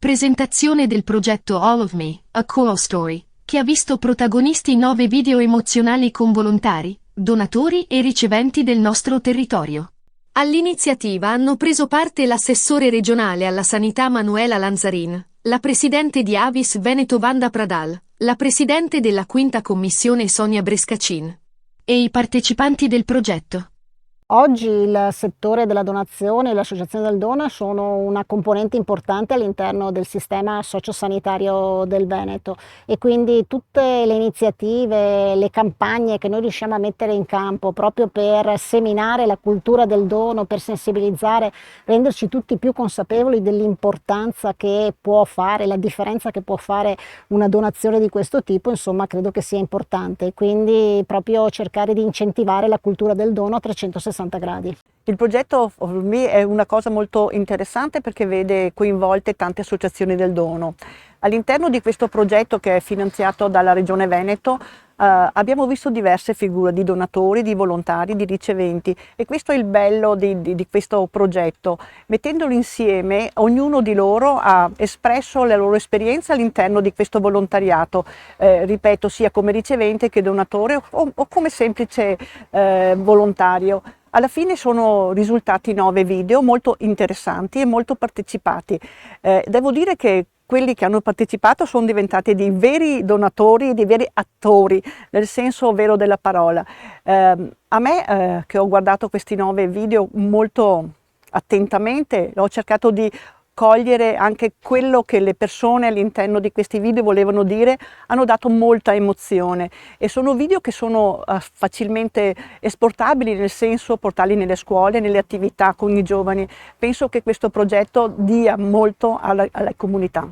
Presentazione del progetto All of Me, A Cool Story, che ha visto protagonisti 9 video emozionali con volontari, donatori e riceventi del nostro territorio. All'iniziativa hanno preso parte l'assessore regionale alla sanità Manuela Lanzarin, la presidente di Avis Veneto Vanda Pradal, la presidente della quinta commissione Sonia Brescacin e i partecipanti del progetto. Oggi il settore della donazione e l'associazione del dono sono una componente importante all'interno del sistema sociosanitario del Veneto e quindi tutte le iniziative, le campagne che noi riusciamo a mettere in campo proprio per seminare la cultura del dono, per sensibilizzare, renderci tutti più consapevoli dell'importanza che può fare, la differenza che può fare una donazione di questo tipo, insomma credo che sia importante, quindi proprio cercare di incentivare la cultura del dono a 360 gradi. Il progetto All of Me è una cosa molto interessante perché vede coinvolte tante associazioni del dono. All'interno di questo progetto, che è finanziato dalla Regione Veneto, abbiamo visto diverse figure di donatori, di volontari, di riceventi, e questo è il bello di questo progetto. Mettendolo insieme, ognuno di loro ha espresso la loro esperienza all'interno di questo volontariato, ripeto, sia come ricevente che donatore o come semplice volontario. Alla fine sono risultati 9 video molto interessanti e molto partecipati. Devo dire che quelli che hanno partecipato sono diventati dei veri donatori, dei veri attori, nel senso vero della parola. A me, che ho guardato questi 9 video molto attentamente, ho cercato di cogliere anche quello che le persone all'interno di questi video volevano dire, hanno dato molta emozione e sono video che sono facilmente esportabili, nel senso portarli nelle scuole, nelle attività con i giovani. Penso che questo progetto dia molto alla comunità.